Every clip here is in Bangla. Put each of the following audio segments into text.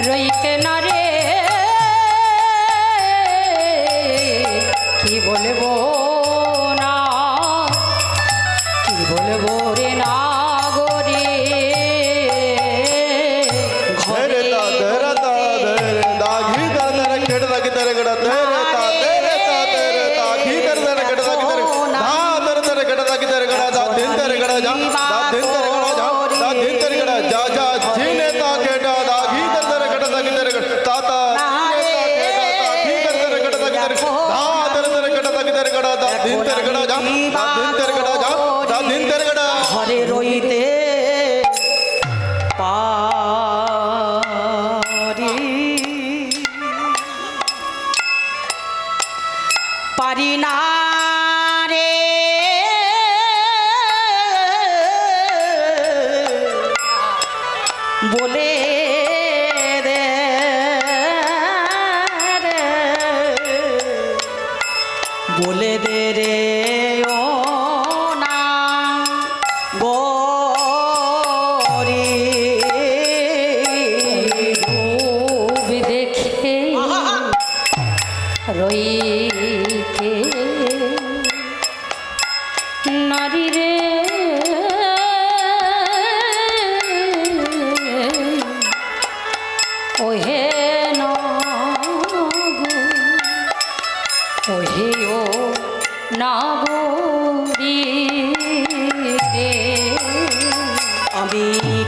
রইতে না রে কি বলবো না কি বলবো রে না গোরে ঘরে তা ধরে তা ধরে দাঘি দর দর কেড় দাঘি দর গড় ধরে তা ধরে তা ধরে দাঘি দর দর কেড় দাঘি দর ধা দর দর কেড় দাঘি দর গড় দা দিন দর গড় যা দা দিন দর গড় যা দা দিন দর গড় যা যা জিনে তা কেড় দাঘি দর দর কেড় দাঘি দর গড় তা তা দাঘি দর দর কেড় দাঘি দর ধা দর দর কেড় দাঘি দর গড় দা দিন দর গড় যা দা দিন দর গড় যা দা দিন দর গড় ঘরে রইতে পারি পারি না রে বলে দে রে বলে দে রে ও না গোরি রূপ দেখে রইতে নারী রে ওহে নাগো ওহে ও নাগরী রে আমি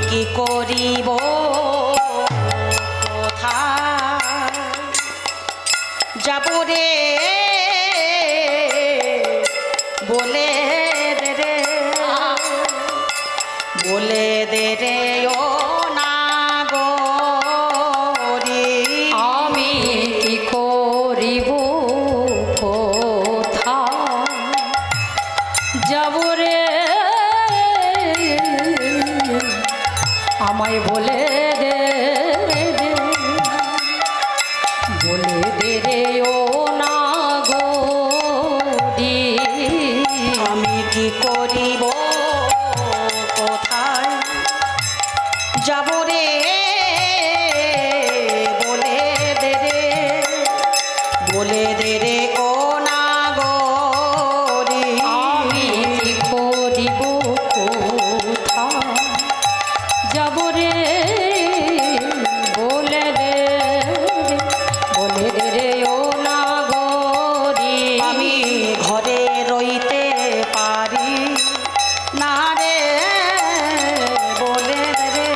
কি করিব কোথায় যাব রে বলে দে রে বলে দে রে ও না গোরি আমি কি করিব কোথায় যাব রে আমায় বলে দে বলে দে রে ও না গোরি আমি কি করিব কোথায় যাব রে বলে দে রে বলে দে রে ও না গোরি আমি কি করিব কোথায় যাব রে বলে দে রে ও নাগরী আমি ঘরে রইতে পারি না রে বলে দে রে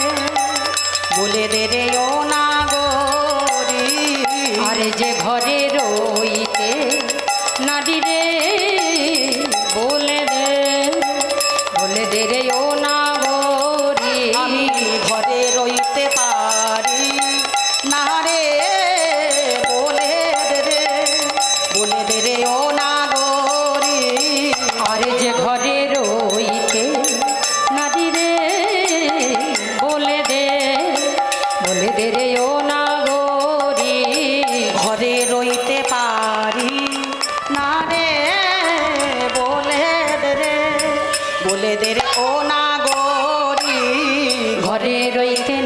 বলে দে রে ও না গোরি আরে যে ঘরে রইতে নারী রে বলে দে রে ও নাগরী আমি ঘরে রইতে পারি না রে বলে দে রে বলে দে রে ও না গোরি আরে যে ঘরে রইতে নারী রে বলে দে রে ও নাগরী ঘরে রইতে পারি না রে বলে দে রে বলে দে রে ও না গোরি ঘরে রইতে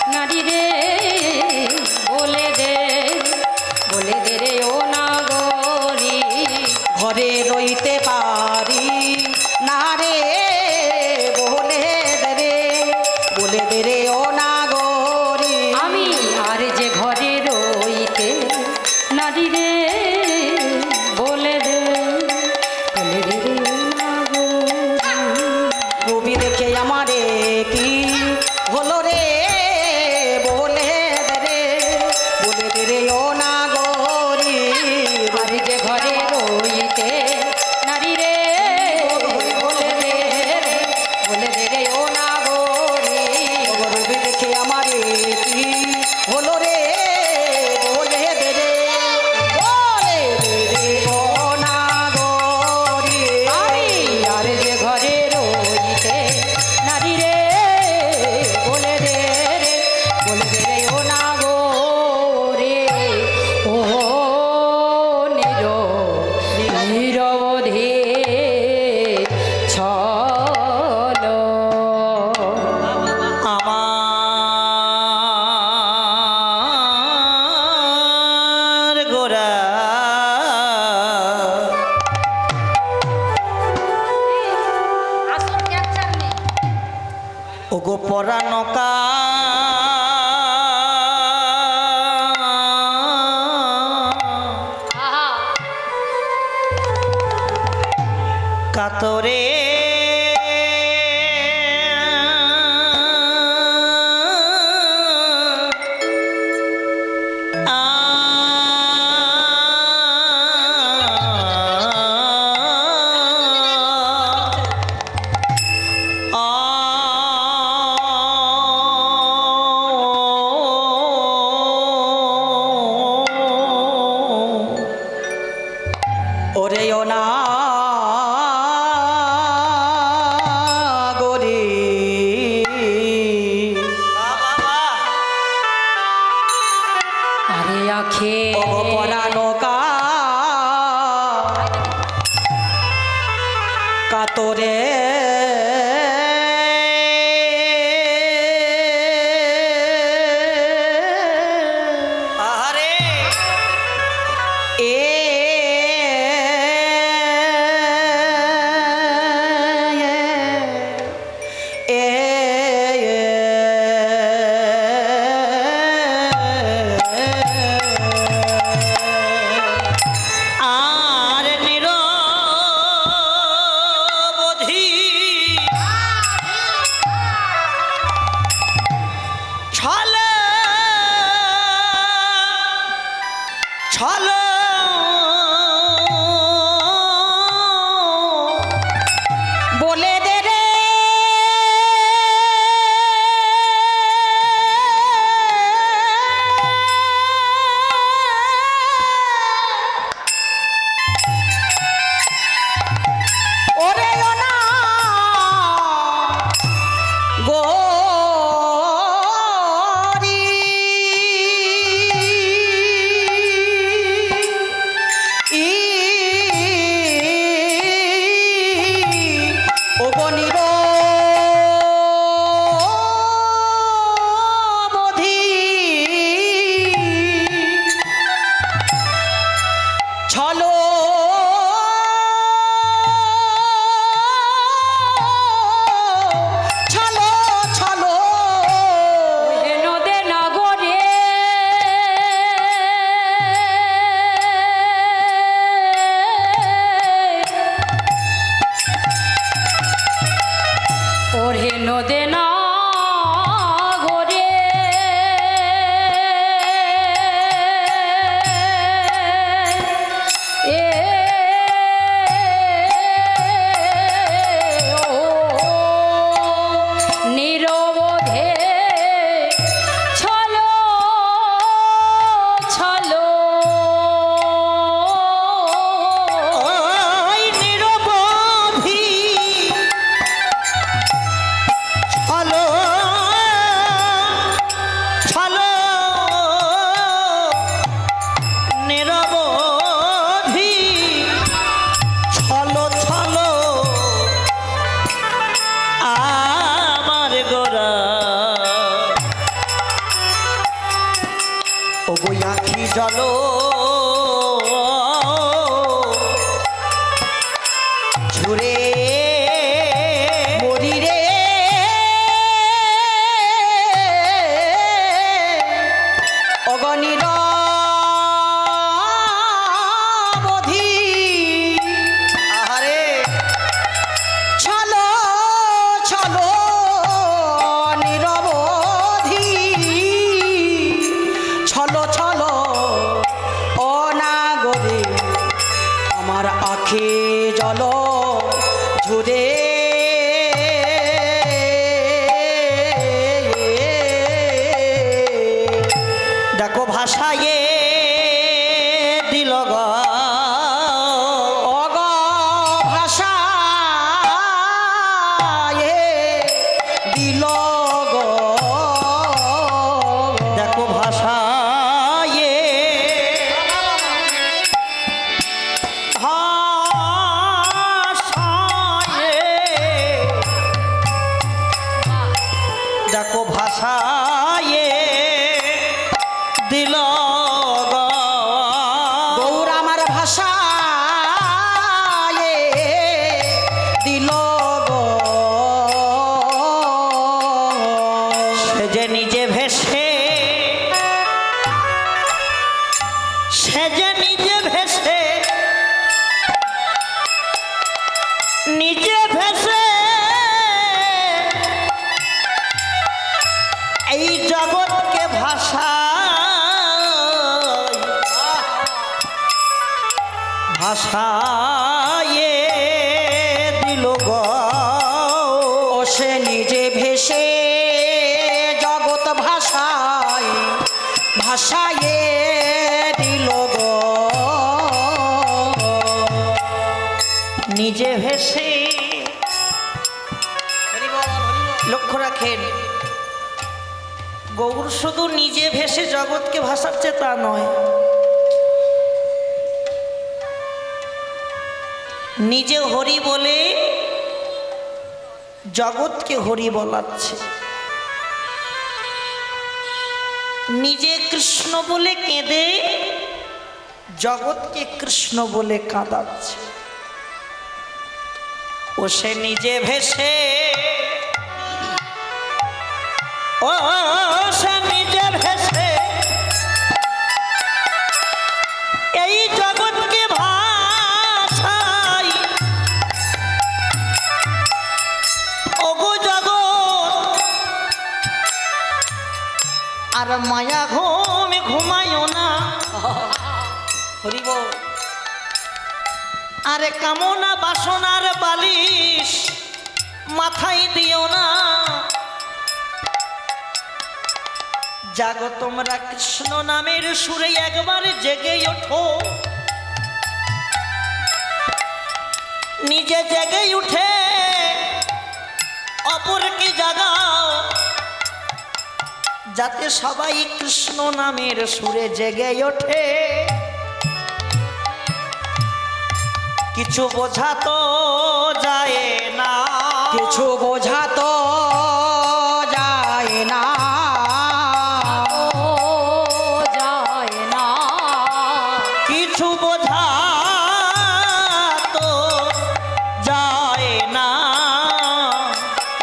নারী রে বলে দে রে ও নাগরী ঘরে রইতে পারি না রে বলে দে রে ও না গোরি আখে পরানো কাতরে আহারে আর নিরবধি ছল ছল বলে দে রে ওরে ওনা গোরি ও বনির বধি ছলো ছলো ছলো নদে নগরে ওরে নদে নগরে এ ও নিরবধে ছলো ছলো ওই নিরবধি ছল ছল নিরবধি ছল ছল আমার গোরা ও গো আখি জল ঝুরে মরি রে অগণির বধি আহারে ছলো ছলো নিরবধি ছলো ছলো অনাগরে আমার আখে জল ঝুরে দেখো ভাষায়ে দিল গো অগ ভাষা দিল গো দেখো ভাষায়ে ভাষায়ে দেখো ভাষায়ে দিল গো গৌর আমার ভাষা দিল গো সে যে নিজে ভেসে সে যে নিজে ভেসে নিজে ভেসে এই জগৎকে ভাষা ভাষায়ে দিল গো ও সে নিজে ভেসে জগৎ ভাষায় ভাষায় দিল গো নিজে ভেসে লক্ষ্য রাখেন গৌর শুধু নিজে ভেসে জগৎকে ভাসাচ্ছে তা নয়, নিজে হরি বলে জগৎকে হরি বলাচ্ছে, নিজে কৃষ্ণ বলে কেঁদে জগৎকে কৃষ্ণ বলে কাঁদাচ্ছে। ও সে নিজে ভেসে, ও সে নিজে ভেসে এই জগৎকে ভাসাই। ওগো জগৎ আর মায়া ঘুমে ঘুমায়ও না, হরি বল। আরে কামনা বাসনার বালিশ মাথায় দিও না। জাগো তোমরা কৃষ্ণ নামের সুরে একবার জেগে ওঠো, নিজে জেগে উঠে অপরকে জাগাও, যাতে সবাই কৃষ্ণ নামের সুরে জেগে ওঠে। কিছু বোঝা তো যায় না, কিছু বোঝা তো যায় না, যায় না, কিছু বোঝা তো যায় না,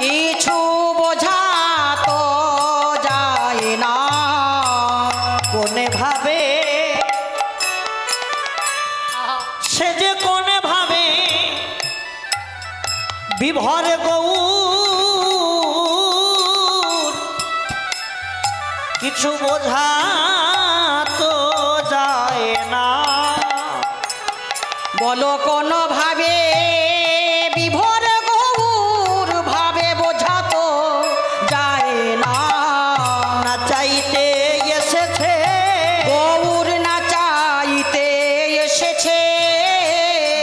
কিছু বোঝা তো যায় না। কোনে ভাবে সে যে কোনে ভাবে বিভর গৌর, কিছু বোঝা তো যায় না। বলো কোন ভাবে বিভোর গৌর ভাবে বোঝা তো যায় না। না চাইতে এসেছে গৌর না চাইতে এসেছে,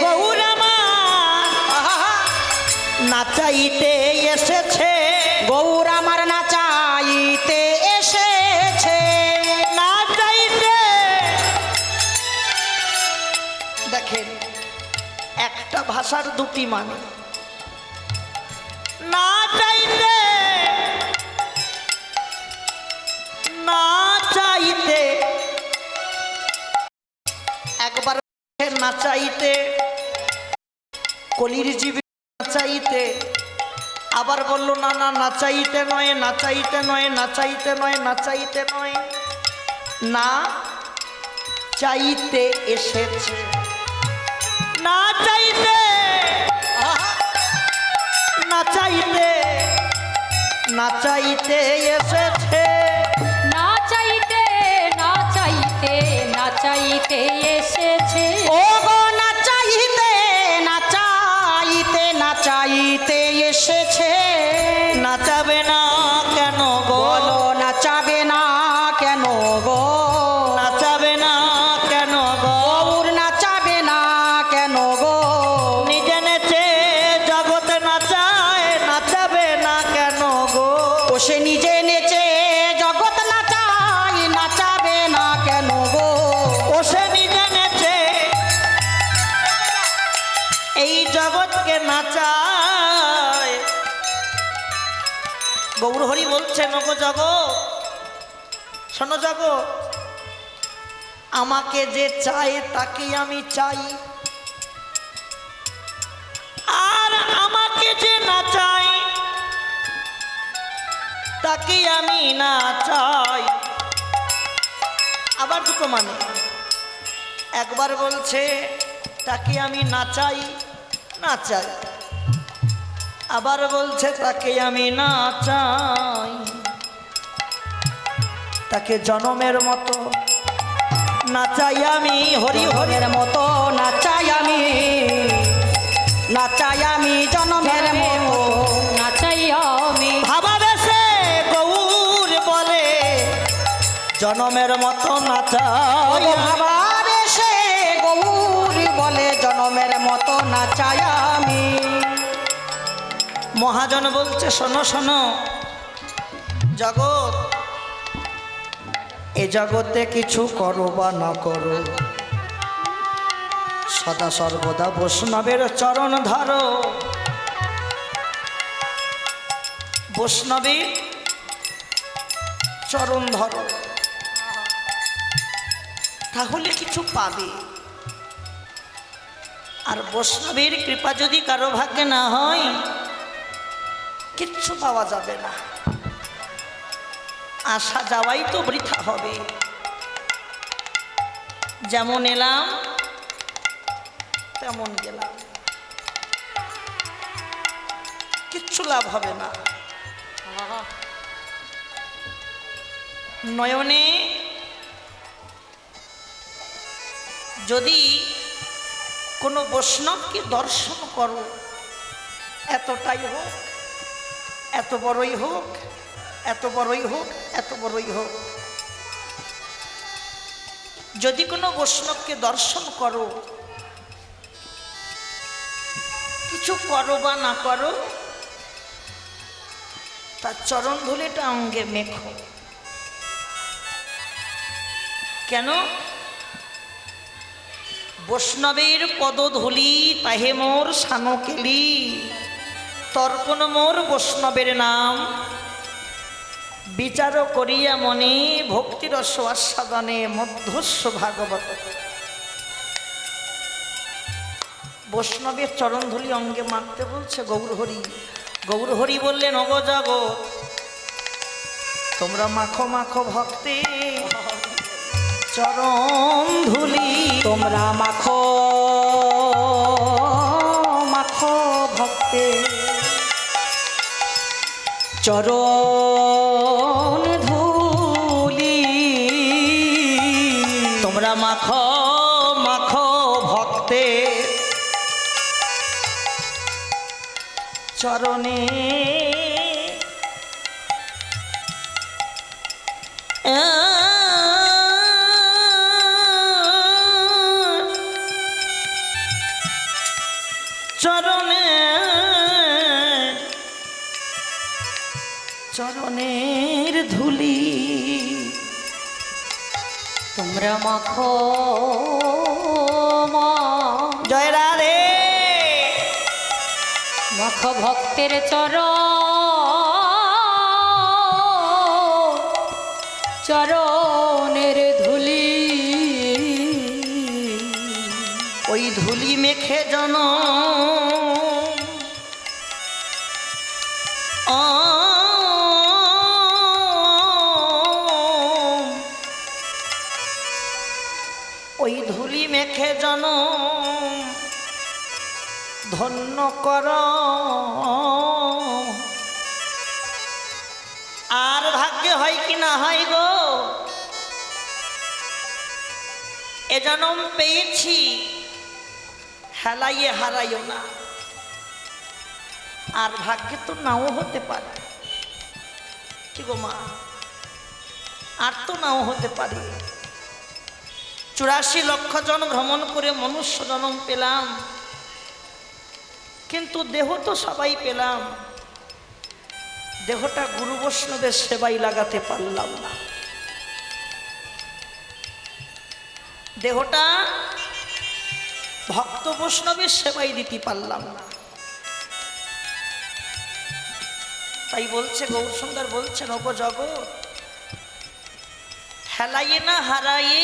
গৌর আমার না চাইতে এসেছে, গৌর আমার না চাইতে এসেছে। না চাইতে। দেখেন একটা ভাষার দুটি মানে, না চাইতে, না চাইতে। একবার না চাইতে কলির জীবী না চাইতে, আবার বলল না না না চাইতে নয়, না চাইতে নয়, না চাইতে নয়, না চাইতে নয়, না চাইতে এসেছে। না চাইতে, না চাইতে, না চাইতে এসেছে। না চাইতে, না চাইতে, না চাইতে এসেছে। ও গো না চাইতে, না চাইতে, না চাইতে এসেছে। নাচাবে না কেন গো, বলো নাচাবে না কেন গো, নাচাবে না কেন গো, গৌর নাচাবে না কেন গো। নিজে নেচে জগৎ নাচায়, নাচাবে না কেন গো। ও সে নিজে নেচে জগৎ নাচায়, নাচাবে না কেন গো। ও সে নিজে নেচে এই জগৎকে নাচায়। গৌর হরি বলছেন ওগো জগৎ, শোনো জগৎ, আমাকে যে চায় তাকে আমি চাই, আর আমাকে যে না চাই তাকে আমি না চাই। আবার দুটো মানে, একবার বলছে তাকে আমি না চাই, না চাই, আবার বলছে তাকে আমি না চাই। তাকে জনমের মতো না চাই আমি, হরি হরি হরির মতো নাচাই আমি, নাচাই আমি জনমের মতো। নাচাই আমি, ভাবাবেশে গৌর বলে জনমের মতো নাচাই। আবার এসে গৌর বলে জনমের মতো নাচাই আমি। মহাজন বলছে শোনো শোনো জগৎ, এ জগতে কিছু করো বা না করো, সদা সর্বদা বৈষ্ণবের চরণ ধরো। বৈষ্ণবের চরণ ধরো, তাহলে কিছু পাবে। আর বৈষ্ণবের কৃপা যদি কারো ভাগ্যে না হয়, কিচ্ছু পাওয়া যাবে না। আসা যাওয়াই তো বৃথা হবে। যেমন এলাম তেমন গেলাম, কিচ্ছু লাভ হবে না। নয়নে যদি কোনো বৈষ্ণবকে দর্শন করো, এতটাই হোক, এত বড়ই হোক, এত বড়ই হোক, এত বড়ই হোক, যদি কোনো বৈষ্ণবকে দর্শন করো, কিছু করো বা না করো, তার চরণ ধুলিটা অঙ্গে মেখো। কেন? বৈষ্ণবের পদধূলি তাহে মোর সানকেলি, তর্পণ মোর বৈষ্ণবের নাম, বিচার করিয়া মনে ভক্তিরস আস্বাদনে মধ্যস্ব ভাগবত। বৈষ্ণবের চরণধূলি অঙ্গে মানতে বলছে গৌরহরি। গৌরহরি বললেন, ওগো জগৎ, তোমরা মাখো মাখো ভক্তে চরণধূলি, তোমরা মাখো মাখো ভক্তে চরণ ধূলি, তোমরা মাখো মাখো ভক্তে চরণে চরণে চরণের ধুলি। তোমরা মাখো মা, জয় রাধে। মাখো ভক্তের চরণের ধুলি, ওই ধুলি মেখে জন ওই ধুলি মেখে জন ধন্য কর। আর ভাগ্যে হয় কি না হয় গো, এ জনম পেয়েছি, হেলাইয়ে হারাইও না। আর ভাগ্যে তো নাও হতে পারে, কি গো মা, আর তো নাও হতে পারে। 84 লক্ষ জন ভ্রমণ করে মনুষ্য জন্ম পেলাম, কিন্তু দেহ তো সবাই পেলাম, দেহটা গুরু বৈষ্ণবের সেবাই লাগাতে পারলাম না। দেহটা ভক্ত বৈষ্ণবের সেবাই দিতে পারলাম না। তাই বলছে গৌরসুন্দর বলছেন, ওগো জগৎ, হেলাইয়ে না হারাইয়ে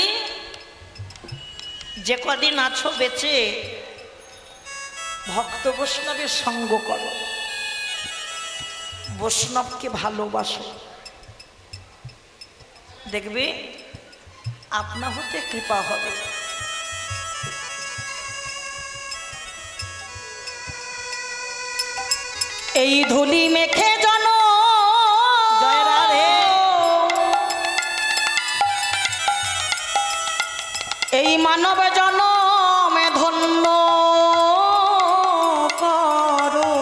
যে কদিন আছো বেঁচে ভক্ত বৈষ্ণবের সঙ্গ করো, বৈষ্ণবকে ভালোবাসো, দেখবে আপনা হতে কৃপা হবে। এই ধুলি মেখে জন জয় রাধে। এই মানব জনমে ধন্য করো।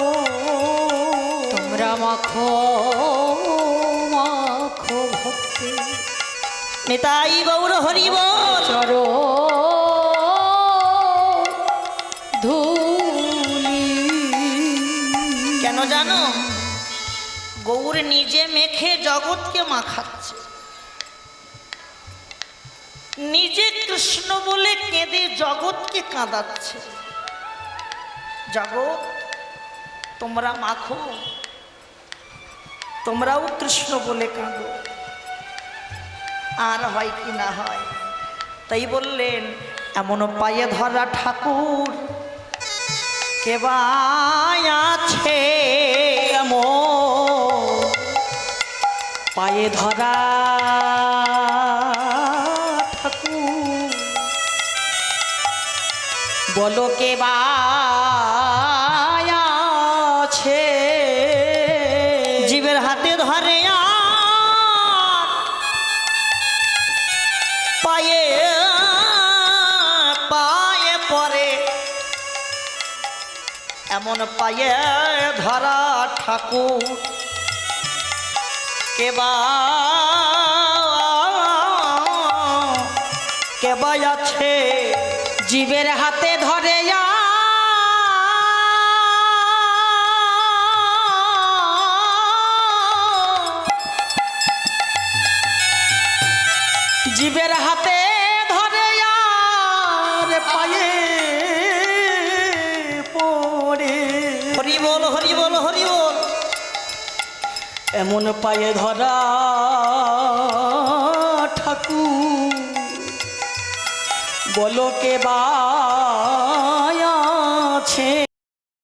তোমরা মাখো মাখো ভক্তি নিতাই গৌর হরি বল। ধুলি, কেন জানো? গৌর নিজে মেখে জগৎকে মাখাচ্ছে। কৃষ্ণ বলে কেঁদে জগৎকে কাঁদাচ্ছে। জগৎ তোমরা মাখো, তোমরাও কৃষ্ণ বলে কাঁদো, আর হয় কি না হয়। তাই বললেন এমন পায়ে ধরা ঠাকুর কে বা আছে, এমন পায়ে ধরা ঠাকুর বলো কে বা আছে, জীবের হাতে ধরে আর পায়ে পায়ে পরে, এমন পায়ে ধরা ঠাকুর কেবা কেবা আছে, জীবের হাতে ধরে জীবের হাতে ধরে আর পায়ে পড়ে। হরি বল হরি বল হরি বল। এমন পায়ে ধরা ঠাকুর বলো কে বা